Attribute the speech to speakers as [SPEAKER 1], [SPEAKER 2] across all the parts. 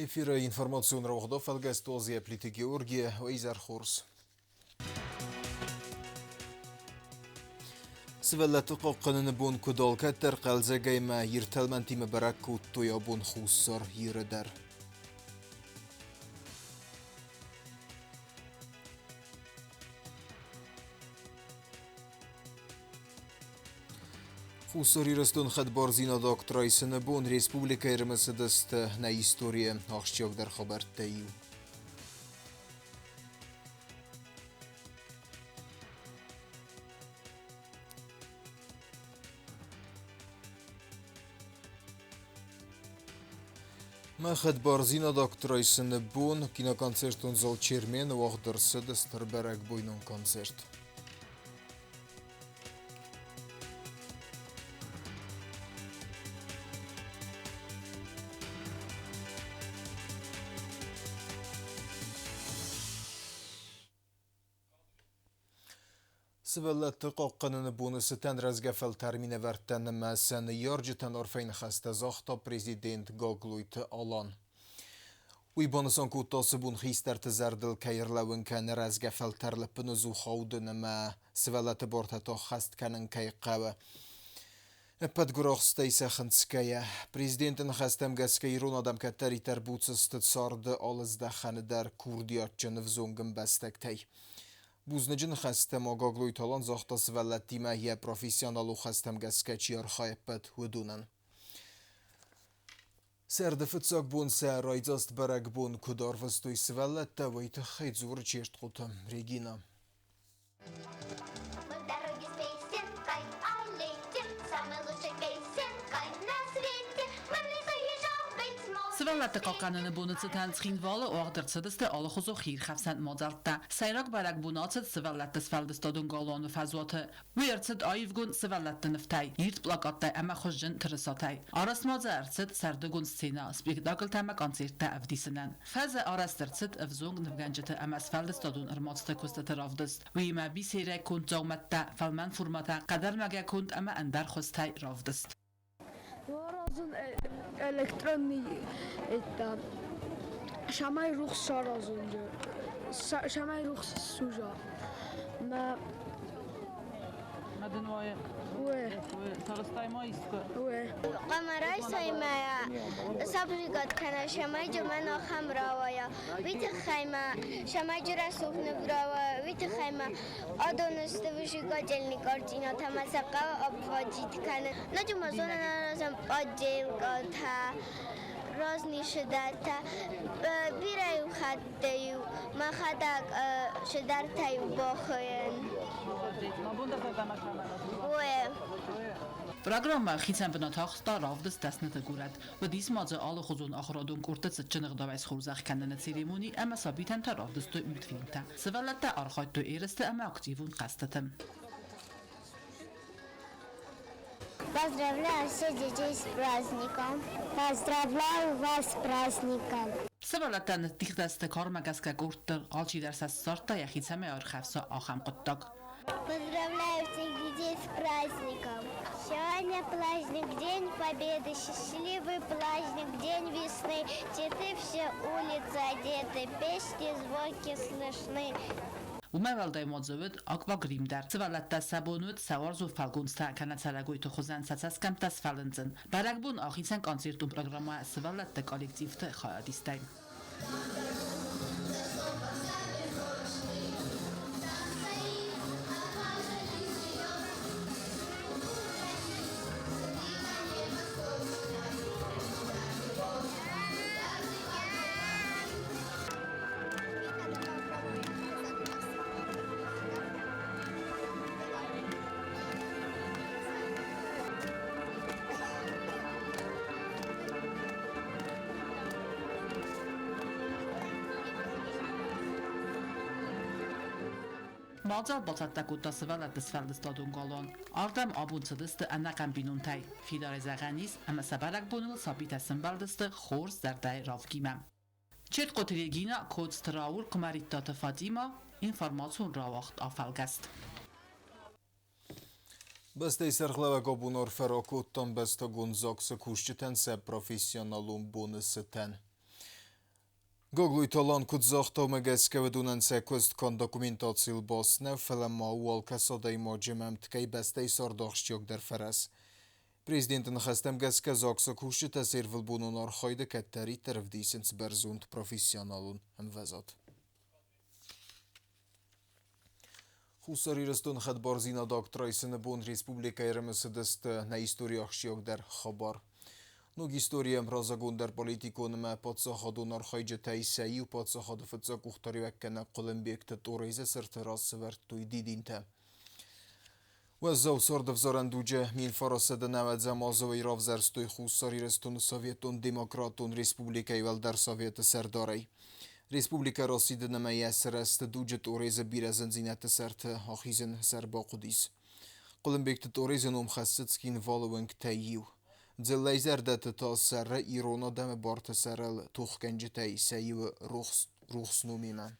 [SPEAKER 1] Эфира информацион равгда фалгастозия плиты Георгия Вейзар Хорс. سوالات قاقنن بون کدال کتر قلزه گیمه یرتلمن تیم برک کود تویا بون خوصار یردر. خوصاری رستون خد بارزینا داکترایسن بون ریسپوبلیکا ایرمسه دست نه ایستوریه آخشیاک در خبر تیو. ما خد بارزینا داکترایسن بون کینا کنسرتون زال چرمین و آخ درسه دستر برک بوینون کنسرت. سوالات قاقنن بونستن رزگفل ترمین ورتن مسن یارجتن ارفین خسته زاختا پریزیدنت گاگلویت آلان. وی بانسان کوتاس بون خیستر تزردل کیرلون کن رزگفل ترلپن زو خودن ما سوالات بارتتا خست کنن کی قوه. پد گراخستی سخنسکیه پریزیدنتن خستم گسکی رون آدم کتری تربوت استدسارد آلزده خانه در کوردیات جنف زونگم بستک تی. بوزنجن خستم آگاگلوی تالان زاختا سوالت دیمه یه پروفیسیونالو خستم گسکچی ارخای پد ودونن. سردفت ساک بون سر رایزاست برگ بون کدار وستوی سوالت تاویت خیلی زور چیشت خودم ریگینا.
[SPEAKER 2] سوالات قاقنن بونتن تخینواله آخدرتسدست آلخوزو خیر خفسند مادرتا سیراک برگ بوناتد سوالات سفلدستادون گالان و فزوات ویرتد آیفگون سوالات نفتای یرت بلاکات اما خوشجن ترساتای آراس مادرتد سردگون سینا سپیکداکل تما کنسرت افدیسنن فاز آراس درتد افزونگ نفگنجت اما سفلدستادون ارماتست کست رافدست ویما بی سیراک کند جومتا فلمن فرماتا قدر مگه کند اما اندر خستای رافدست.
[SPEAKER 3] Razın elektronik etten şamay ruhsar az önce şamay ruhsuz suja ma
[SPEAKER 2] مدنوای ترستای ما است.
[SPEAKER 4] قمرای سایمایا سابریگات کنه شمای جمن آخم راویا ویت خیمه شمای جرا سوخ نبراوا ویت خیمه آدونست وشیگا جلنی کارتینا تماسقا آبواجیت کنه نجوم زونه نرازم آجیل گاتا راز نیشدار تا بیرایو خدایو ما خداق شدار تایو باخوین.
[SPEAKER 2] Programma gietsen van het hoogste rafdes desnet goerat. We dies maatje alle gezond achradon kortet het chinnig dawijs goed kennen het ceremonie en masabieten ter rafdes te uitvinten. Zowel het de archait te eerste en actief en gastetem.
[SPEAKER 4] Поздравляю всех детей с праздником. Поздравляю вас с праздником.
[SPEAKER 2] Севалатан тихдасте кармагаска гуртер алчи дерс сорта яхицаме архавса ахам قطق.
[SPEAKER 4] Поздравляю всех детей с праздником. Сегодня праздник, День Победы, счастливый праздник, День весны. Цветы все улицы одеты, песни, звуки слышны.
[SPEAKER 2] وموالدای مادزود آقا گریم در سوالت سبونود سوارز و فالگونستا کنه سرگوی تو خوزن سساس کم تس فالنزن برگ بون آخیسن کانسرتون پروگرام سوالت کالکتیف خواهدیستیم. Madzal bacatta kutta svalat desfeldestadun galon. Ardam abunsadist anakam binuntay. Fidar zaganis ama sabarak bunul sabita sembaldist khors dardai ravgimam. Chet qotirigina kod straur kumarittat Fatima informațion rawacht afalgast.
[SPEAKER 1] Beste serglava gobunor ferokutton beste gunzokse kushchiten se professionalum bunuseten. Gogluit Olan kudzochto megeszke vedunan sequest kon dokumentacil bosne felema uolka sodai mojemem tkei bestei sordochstiok der feres. Президентін хастем гәске зоксы куши тәсервіл бұнын архайды кәттәрі тәрвдейсінс бәрзунд профессионалун әмвәзат. Хусар ирістун қәд барзина доктрайсыны бұн республика ерімісі дісті на историях шиокдер хабар. Нуг историям разагундер политиконыма подсахадун архайджы тәйсәйі подсахады фытса кухтары вәккәнә құлымбекті торайзы сырты расы вәрттуй дидинті. Веззау сордов зарандуджа мин фарасада наведзе мазовый равзерстой хуссар ирестун советун демократун республикай велдер советы сердарай. Республика расиды нема ясрест дуджет ореза бирезен зинеты серты ахизен сербақудис. Құлымбекті торезен умхассыцкин валуынг тәйю. Дзеллайзер дәті та сәрі ирона дәмі барты сәріл тухкенжі тәй сәйі рухсну мимен.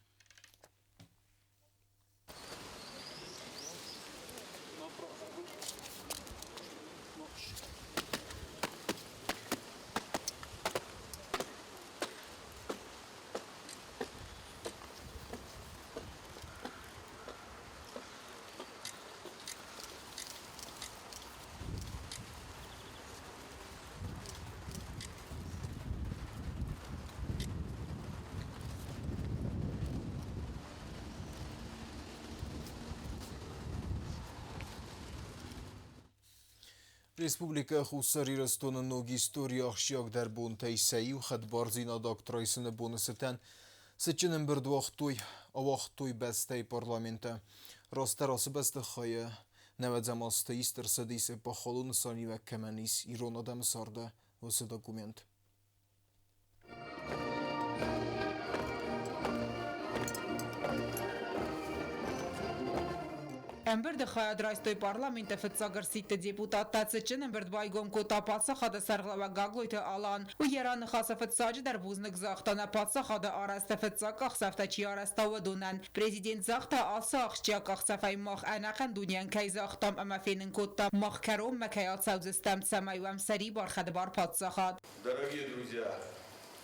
[SPEAKER 1] Республика Хусар ирестунын ног историях шиок дер бун тәйсәйу хәд барзина доктрайсыны бунысытен сычынын бір авақтуй бәстей парламента. Растарасы бәсті қайы нәвәдзамасты истерсы дейсі пахалуны сани вәк кәмәнис иронадамы сарды осы документ.
[SPEAKER 2] Эмберде хаядрайстой парламенте фетсагерсите депутатцы чынын бердбайгом кота патсахада сарглава гаглойте алан. У яраны хаса фетсаджи дар бузнык захтана патсахада араста фетсаках сафтачи араста вадунан. Президент захта асахчаках сафай мах анахан дуньян кай захтам амафенин кота мах каром макаят саузистам самайвам сари бархадбар патсахад.
[SPEAKER 5] Дорогие друзья,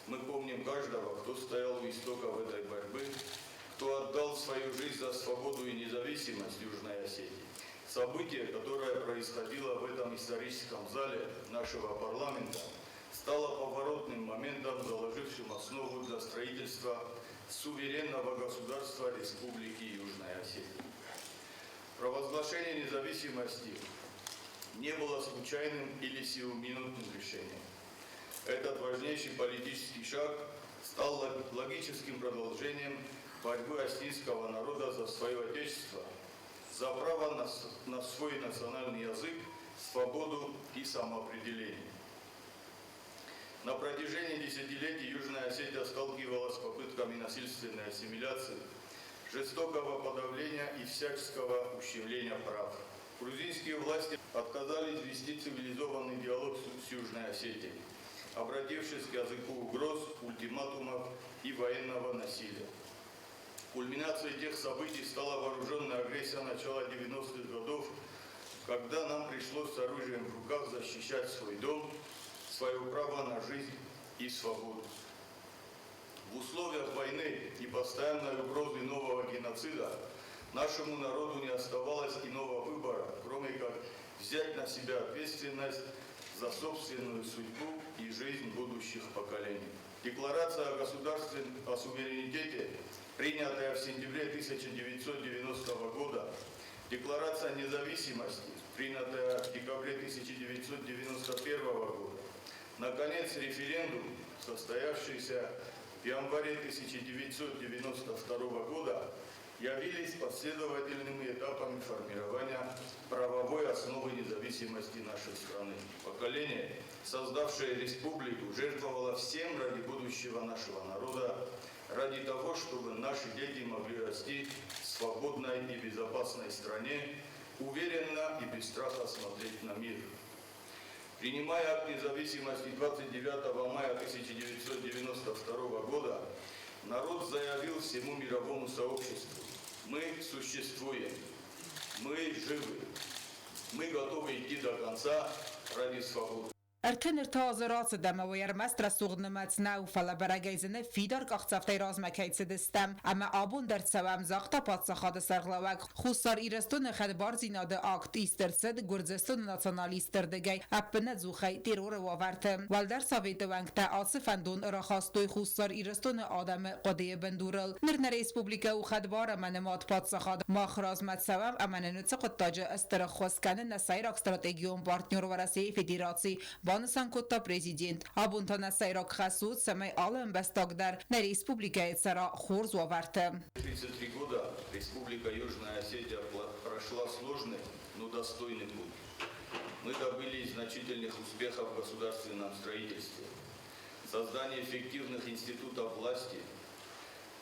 [SPEAKER 5] мы помним каждого, кто стоял у истоков этой борьбы, кто отдал свою жизнь за свободу и независимость Южной Осетии. Событие, которое происходило в этом историческом зале нашего парламента, стало поворотным моментом, заложившим основу для строительства суверенного государства Республики Южная Осетия. Провозглашение независимости не было случайным или сиюминутным решением. Этот важнейший политический шаг стал логическим продолжением борьбы осетинского народа за свое отечество, за право на свой национальный язык, свободу и самоопределение. На протяжении десятилетий Южная Осетия сталкивалась с попытками насильственной ассимиляции, жестокого подавления и всяческого ущемления прав. Грузинские власти отказались вести цивилизованный диалог с Южной Осетией, обратившись к языку угроз, ультиматумов и военного насилия. Кульминацией тех событий стала вооруженная агрессия начала 90-х годов, когда нам пришлось с оружием в руках защищать свой дом, свое право на жизнь и свободу. В условиях войны и постоянной угрозы нового геноцида нашему народу не оставалось иного выбора, кроме как взять на себя ответственность за собственную судьбу и жизнь будущих поколений. Декларация о государстве, о суверенитете, принятая в сентябре 1990 года, Декларация независимости, принятая в декабре 1991 года, наконец, референдум, состоявшийся в январе 1992 года, явились последовательными этапами формирования правовой основы независимости нашей страны. Поколение, создавшее республику, жертвовало всем ради будущего нашего народа, ради того, чтобы наши дети могли расти в свободной и безопасной стране, уверенно и без страха смотреть на мир. Принимая акт независимости 29 мая 1992 года, народ заявил всему мировому сообществу: мы существуем, мы живы, мы готовы идти до конца ради свободы.
[SPEAKER 2] Erkenner tazıratı deme ve yermestre suğnumet nav fala berageyzine fidar kaxtaftay razmekaytse destem ama abun der tsevam zaqta patsaxadı serglavak xusar irestun xedbar zinadı akt istersed Gürcistan nasyonalisterdegey appne zuxay terror vavertem Valder Savete vankta asfandun raxastoy xusar irestun adamı qadiye bendurul nirne respublika u xedbar menemat patsaxad maxrazmet sevam amanını tsaqtaca استرخوسکن نسایراک استراتژیون پارتنر ورسی فدراسیون بانسان کوتا پرزیدنت آبونتا نسایراک خصوص سمی آلم بستاگدر نه республикای سرا خورز وارته.
[SPEAKER 5] 33 года Республика Южная Осетия прошла сложный, но достойный путь. Мы добились значительных успехов в государственном строительстве, создании эффективных институтов власти,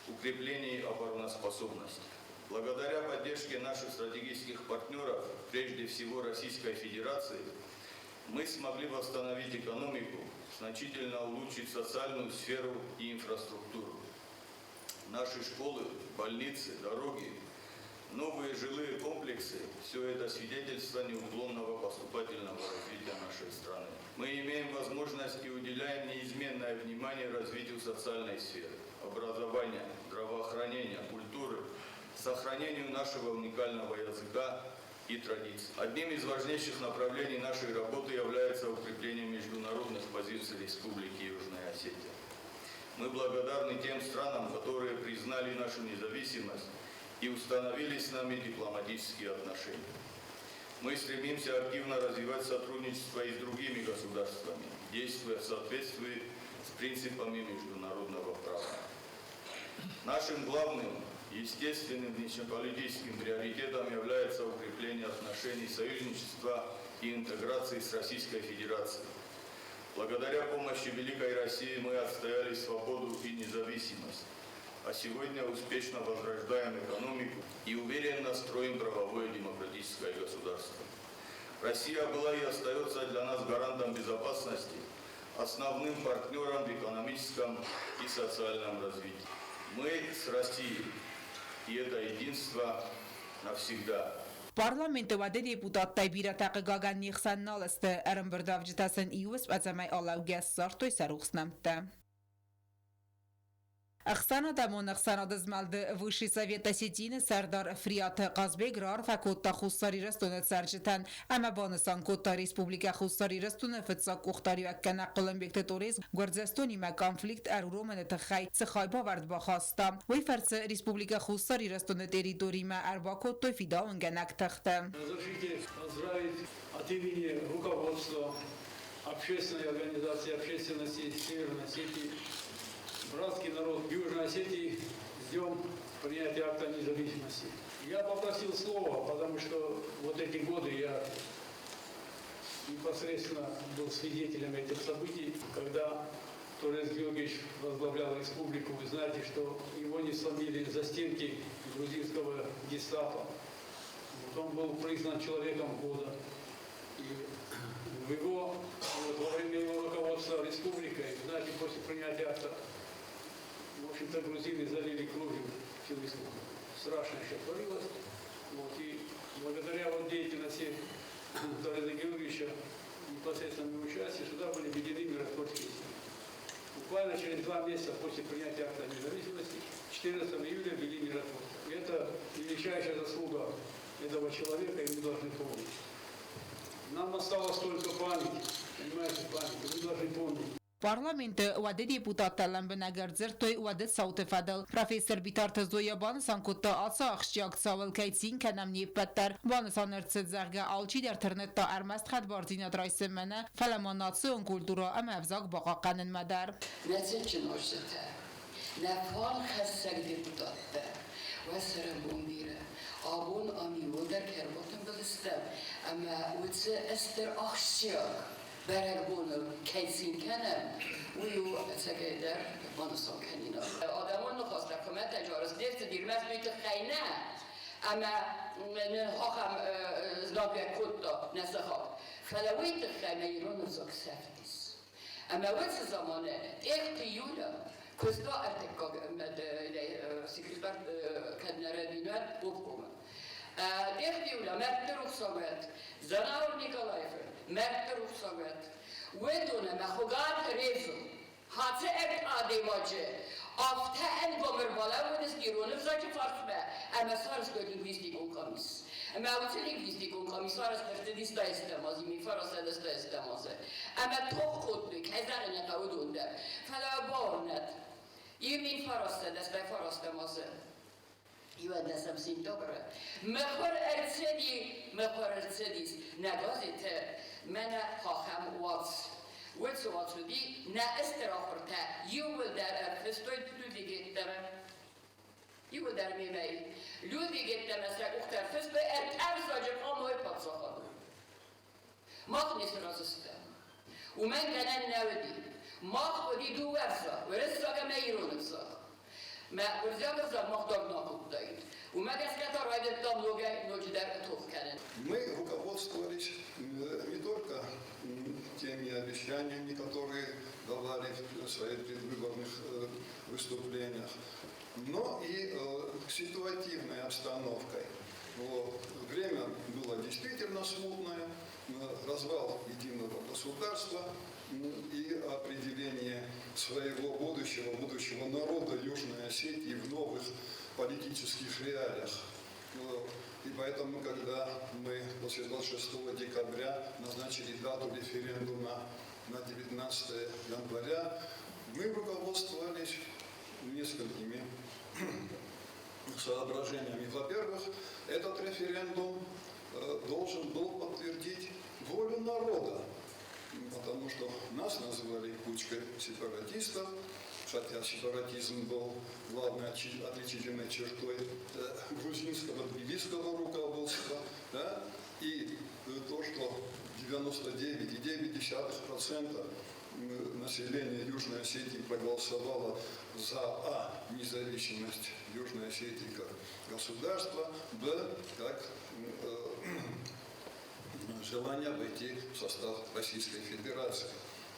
[SPEAKER 5] укреплении обороноспособности. Благодаря поддержке наших стратегических партнеров, прежде всего Российской Федерации, мы смогли восстановить экономику, значительно улучшить социальную сферу и инфраструктуру. Наши школы, больницы, дороги, новые жилые комплексы – все это свидетельство неуклонного поступательного развития нашей страны. Мы имеем возможность и уделяем неизменное внимание развитию социальной сферы, образования, здравоохранения, культуры, сохранению нашего уникального языка и традиций. Одним из важнейших направлений нашей работы является укрепление международных позиций Республики Южная Осетия. Мы благодарны тем странам, которые признали нашу независимость и установили с нами дипломатические отношения. Мы стремимся активно развивать сотрудничество и с другими государствами, действуя в соответствии с принципами международного права. Нашим главным естественным внешнеполитическим приоритетом является укрепление отношений союзничества и интеграции с Российской Федерацией. Благодаря помощи Великой России мы отстояли свободу и независимость, а сегодня успешно возрождаем экономику и уверенно строим правовое демократическое государство. Россия была и остается для нас гарантом безопасности, основным партнером в экономическом и социальном развитии. Мы с Россией. И это единство навсегда.
[SPEAKER 2] Parlamento vade deputat Taybira taqigagan nixsan naliste Erenberdavjitasen ius azamay alav gessartoy saruxsnamte. Ахсана дамон Ахсана дазмалды Высший совет Осетии Сардар Фриат Казбеграр факотта хуссари растуны царчитан ама банысан котта республика хуссари растуны фитсак ухтари ваккана Колумбикте туризм Гвардзестони ма конфликт аруромен тхай цхай бавард бахаста вой фарц республика хуссари растуны территории ма арба котто фидаун ганак тахта.
[SPEAKER 6] Разрешите поздравить от имени руководства общественной организации общественности Северной Осетии братский народ Южной Осетии с днем принятия акта независимости. Я попросил слова, потому что вот эти годы я непосредственно был свидетелем этих событий, когда Торез Георгиевич возглавлял республику. Вы знаете, что его не сломили застенки грузинского гестапо. Вот он был признан человеком года. И во время его руководства республикой, знаете, после принятия акта, в общем-то, грузины залили кровью всю республику. Страшно еще творилось. Вот, и благодаря вот деятельности Тореза Георгиевича, непосредственному участию, сюда были введены миротворческие силы. Буквально через 2 месяца после принятия акта независимости, 14 июля ввели миротворцев. И это величайшая заслуга этого человека, и мы должны помнить. Нам осталось только память, понимаете, память, мы должны помнить.
[SPEAKER 2] Parlamento vade deputat Lembenagerzertoy vade Saute Fadel Professor Bitart Zoya Bansan kutta atsa axşak saval kaytsin kanam nipettar Bansan ertzerga alçi der internetta armast xadbarzinat raisemene falamanatsion kultura amavzak baqaqanen madar.
[SPEAKER 7] Neçin oşte. Nefal xassag deputatta. Vesera bombira. Abun ami ودر kerbatın bilistem. Ama utse ester axşak. برگبون کیسین کنم ویو سگیدر بانسان کنینا آدمان نخواست رکمت تجارت دیست دیرمز بیت خینه اما نخواهم زنابی کتا نسخات فلویت خینه ایران زاک سفتیس اما وقت زمانه اختیولا کستا ارتکا سکرتر کدنره بینوت ببکومه اختیولا مرد رخصامت زناور نیکالای فرد مرد رخصاوت ودونه مخوگات ریزو حتی ابتعادی واجه آفته انگامر بالا ونس گیرونه بزاکی فرق به اما سارس که لینگویستیکون کامیس اما اوچه لینگویستیکون کامیس سارس کرده دیستا استمازی می فراسه دستا استمازه اما تو خود بک هزار نقاود اونده فلا بارند این فراسه دست به فراسته مازه يود سمسين دبرة مخور أرسديس نجازت منا خاخم واتس دي نا استراحرتا يول در أرفستوي لودي جتنا يول در ميماي لودي جتنا مثلا أختار فستوي أرزاج قام هاي باتساخد ما خنيس رازستا ومن كان ناودي ما خدي دو ورزا ورزا ما يرونسا ما ورزا مختار ناخد دايد وما كسكت رايد الدملوجة نوجدر توفكان.
[SPEAKER 8] Мы руководствовались не только теми обещаниями, которые давали в своих предвыборных выступлениях, но и ситуативной обстановкой. Вот. Время было действительно смутное, развал единого государства и определение своего будущего народа Южной Осетии в новых политических реалиях. И поэтому, когда мы после 26 декабря назначили дату референдума на 19 января, мы руководствовались несколькими соображениями. Во-первых, этот референдум должен был подтвердить волю народа, потому что нас назвали кучкой сепаратистов, хотя сепаратизм был главной отличительной чертой грузинского тбилисского руководства, да? И то, что 99,9% населения Южной Осетии проголосовало за независимость Южной Осетии как государства, как желание войти в состав Российской Федерации.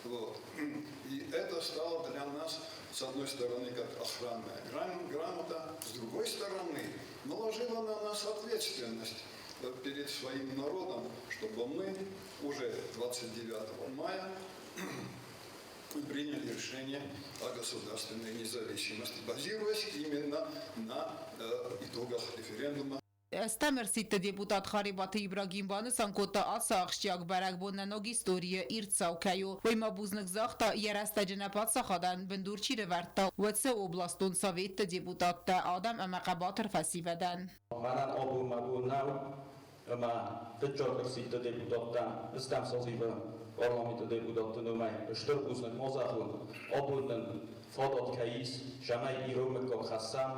[SPEAKER 8] Вот. И это стало для нас, с одной стороны, как охранная грамота, с другой стороны, наложила на нас ответственность перед своим народом, чтобы мы уже 29 мая приняли решение о государственной независимости, базируясь именно на итогах референдума.
[SPEAKER 2] Ստամերսիտ դեպուտատ Խարիբաթը Իբրագիմ Բանսան կոտա ասախշյակ բարակբոննանոգ իստորիա իրցաուքայո ոյմա բուզնկ զախտա երաստաջնապատ սախադան բնդուրչի ռվարտա վեցը օբլաստոն սովետը դեպուտատը ադամ ամակաբաթր ֆասիվադան
[SPEAKER 9] Manat obulmagunau ama dëgjorësit deputattan stăm sozive parlamentit deputattë numai shtërgusnë mozahun obulnën fodot kais shamai irumë ko khassam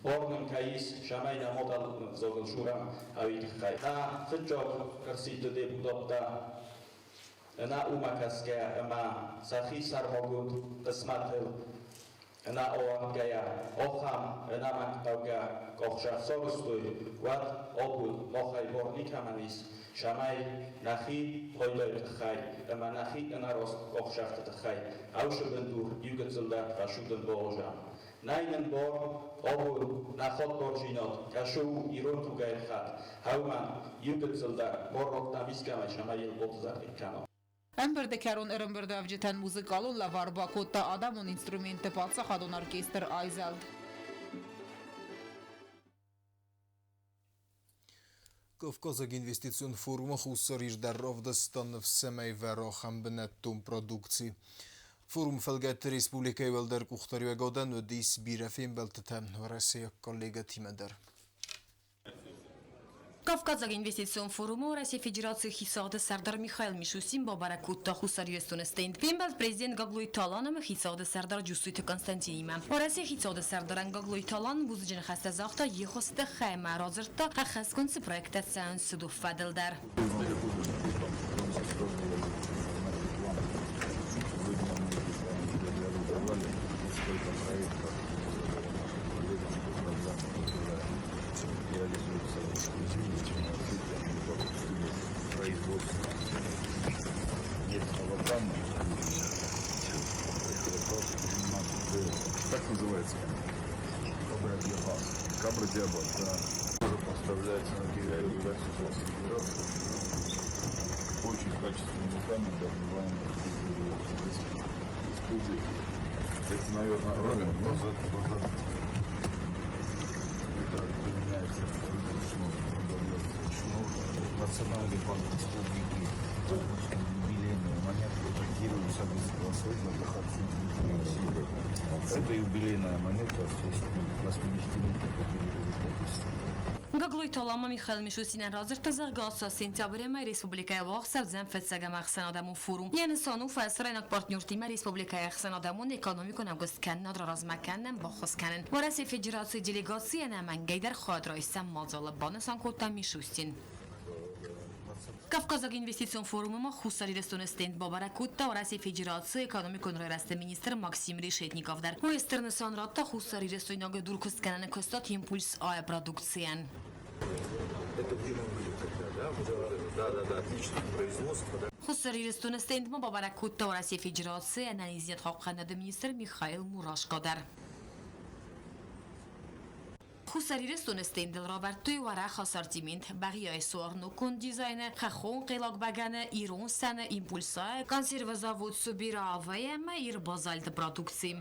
[SPEAKER 9] Bornën kais shamai na modal zogël shuram avit khay ta dëgjorësit deputattë na umakaska ama sahi sarmogund qismatel na oangaya okham na maktauga kokhshaf sorustoy wat obul mohay bornik hamanis shamay nahi hoyloy khay ama nahi naros kokhshaf khay aushbendur yugetzelda rashuden boja nainen bor obul nakhot borjinot kashu iron tugay khat hauman yugetzelda borrot namiskama shamay botzar ikano
[SPEAKER 2] Ամբերդեկարոն ըրմբրդավջետան մուզիկալուն լավարբակոտա ադամոն ինստրումենտը պացախադոն արկեստր այզալ
[SPEAKER 1] Կովկազակ ինվեստիցիոն ֆորումը խուսարիր դարով դստան վսեմայ վերոխան բնետում պրոդուկցի։ Ֆորում վելգետ ռեսպուլիկայի վելդեր կուղտարյու էգոդան ու դիս բիրեֆին բելտտեմ վրասեյ կոլեգա թիմեդար։
[SPEAKER 10] Կավկազակ ինվեստիցիոն ֆորումը Ռասիա Ֆեդերացիա խիսաղդը Սարդար Միխայել Միշուսին բաբարակուտտա խուսարյոստոնը ստենդվիմբալ prezident Գագլոյ Թալանը խիսաղդը Սարդար Ջուսույթը Կոնստանտինիմը։ Ռասիա խիսաղդը Սարդարան Գագլոյ Թալան բուզջն խաստազախտա ехостը խայմա ռոզրտա խախասկոնցի պրոյեկտացիան սուդուվ ֆադելդար։
[SPEAKER 11] Как называется? Кабра-диабат, да. Тоже поставляется на территорию Российской Федерации очень качественными руками добываем республики. Это, наверное, ровен назад. Это применяется Национальный банк республики. Юбилейная монетка датируется Это юбилейная монета в честь 80-летия победы.
[SPEAKER 10] Գագլույթ Ալամա Միխայել Միշուսինյան ռազերտազաղ գասա սենտյաբրեմը Ռեսպուբլիկայի վաղսավ ձեն ֆեցագամ ախսանադամու ֆուրում։ Յենսանու ֆեսրենակ պարտնյուրտիմը Ռեսպուբլիկայի ախսանադամուն էկոնոմիկոն ագոստքանն ադրազմականն բոխոսքանն։ Որասի ֆեդերացիի դելեգացիան ամեն գեյդեր խոադրայսան մազալը բանեսանքոտա Միշուսին։ Կավկազակ ինվեստիցիոն ֆորումը խուսարիրստոնը ստենդ բաբարակուտտա Որասի ֆեդերացիի էկոնոմիկոն ռերաստը մինիստր Մաքսիմ Ռիշետնիկով դար։ Ուեստերնսան ռատտա խուսարիրստոնյագը դուրքսկանանը կստատ իմպուլս այ продукциան։ Խուսարիրստոնը ստենդ բաբարակուտտա Որասի ֆեդերացիի անանիզիատ խաղխանադը մինիստր Միխայել Մուրաշկոդար։ Խուսարիրստոնը ստենդել Ռոբերտոյ վարախ ասարտիմինտ բաղի այսօրնուկուն դիզայնը խախոն qելակ բագանը իրոն սանը իմպուլսա կոնսերվազավոտ սուբիրավայեմը իր բազալտ պրոդուկցի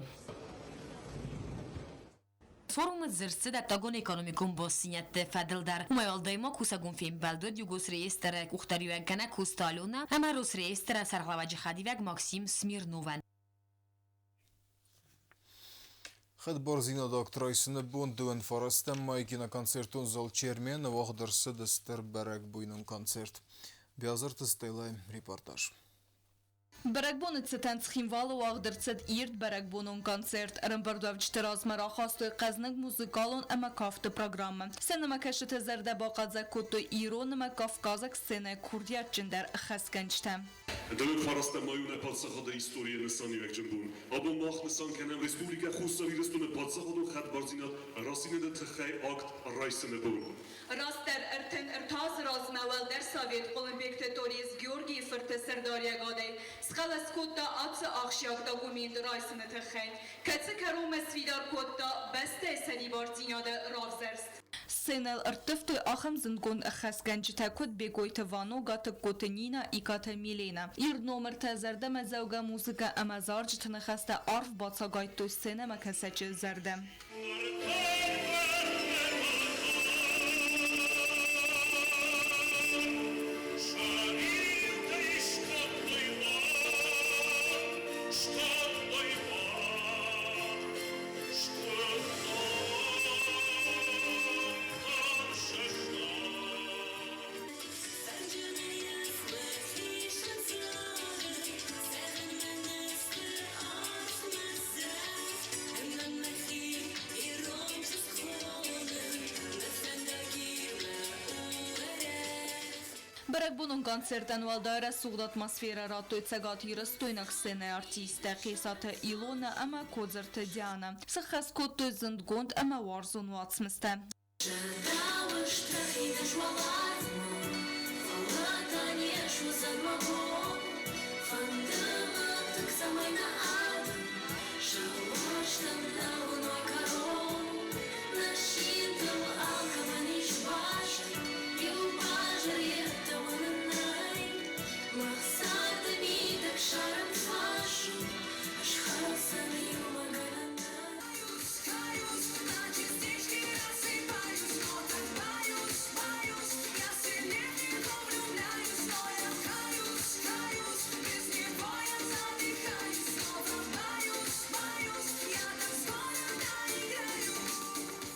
[SPEAKER 10] Форумът зърце да тагон економикум босинятте фадылдар. Умайолдайма кусагун фим балдод югос реестра ухтариуагана кусталуна, ама рус реестра сарглаваджи хадиваг Максим Смирнован.
[SPEAKER 1] Хед борзина доктрайсыны бундуын форастан майкина концертун зол чермен вахдырсы дыстыр бәрәк буйнын концерт. Бязыр тыстайлай репортаж.
[SPEAKER 12] Բրագբոնը ցտան ցխինվալը ուաղդրցդ իրդ բրագբոնոն կոնցերտ ռմբրդով չտրազմարա խաստոյ ყազնգ մուզիկալոն əmə kafты programı. Սենəmə kəşitə zərdə baqadzə կոտո իրանımə Կavkazak սենə քուրդիաչնդər խասկանչտə.
[SPEAKER 13] Դրանք հարստամայուն է բացախոդը իսტორիա նսանի վեճնբուն։ Աբո մախ նսան կենեմ ռեսպուբլիկա խուսարիրստունը բացախոդը խատ բարզինատ ռասինը թխայ ակտ ռայսնը բուն։
[SPEAKER 12] Rastər ərtən ərtaz razməvəldər Sovet Olimpik Tetoriz Georgiy Fırtı Sərdariyagədəy Sqalas kodda atsı axşaqda qumid raysını təxən Kətsi kəromə svidar kodda bəstə əsəri barzinadə ravzərst Սենել ըրտվտը ախմ զնգոն խասկանջի թակոտ բեգոյթը վանո գատը կոտենինա իկատը միլենա։ Իր նոմր թազարդը մազավգա մուզիկա ամազարջ թնխաստը արվ բացագայտո սենը մակասաճը զարդը։ Բրագբոնոն կոնցերտան վալդայրը սուղդ ատմասֆերա ռատոյ ցագատ հիրստոյնակ սենե արտիստը խեսատը իլոնը ամա կոձրտը դյանը սխաս կոտոյ զնդգոնդ ամա վարզուն վացմստը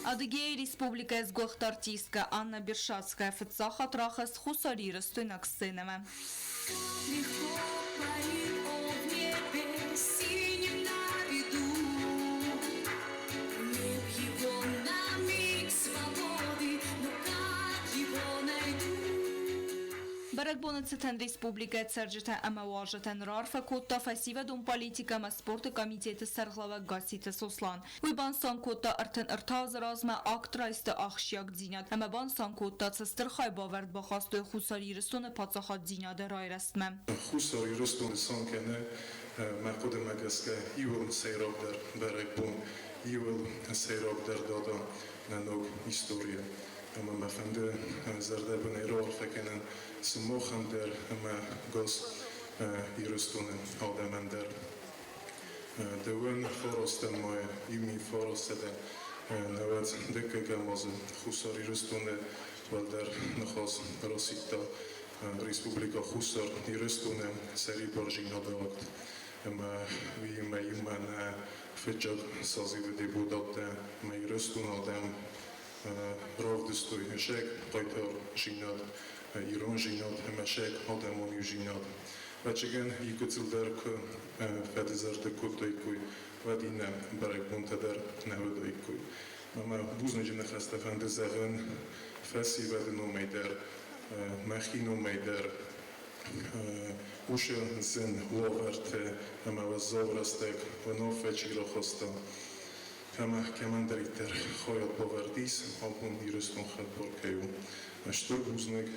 [SPEAKER 12] Адыгея Республика изгохт артистка Анна Бершатская фицаха трахас хусари стойнак сценами. Բրագբոնը ցտան Ռեսպուբլիկա ցերջտա ամավաժտան ռարֆա կոտա ֆասիվա դոն պոլիտիկա մա սպորտը կոմիտետը սարղլավա գասիտը սոսլան ուйбан սանկոտա արտեն արտազ ռազմա ակտրայստը ախշյակ դինատ ամաբան սանկոտա ցստր խայ բավարդ բախաստոյ խուսարի ռստոնը փածախատ դինադը ռայրաստմը
[SPEAKER 14] խուսարի ռստոնը սանկենը մարկոդը մագասկա իուլ սեյրոկդար բրագբոն իուլ սեյրոկդար դոդա նանոկ իսტორია ما فنده زرده بنیرو فکنن سموخم در ما گس یرستونه آدمان در دوان فرستن مای یمی فرستده نواد دکه گماز خساری یرستونه ولدر نخواست راسیتا Республика Хусар Ирестуне сери Боржина Белакт ма ви ма юмана фечак сазиве депутате ма Ирестуна адам ровдестой шек пайтар жинат Иран жинат ма шек адамон жинат Вачеген икуцилдер к федизарте кутайкуй вадина барак монтадар навадайкуй ма бузнежне хастафанде заген фаси вадно майдар Махину Майдар Уша зен ловерте ама вазоврастек вновь вечера хоста ама командаритер хоят повардис албун ирестон хатборкаю что узнек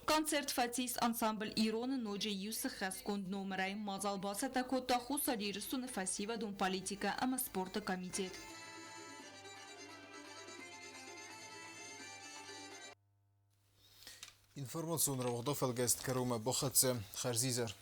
[SPEAKER 12] Концерт Фатис ансамбль Ирона Ноджи Юса Хасконд номерай мазал басата кота хуса дирстун фасива дун политика ама спорта комитет
[SPEAKER 1] Информационного вдофелгест Карума Бохатсе Харзизер.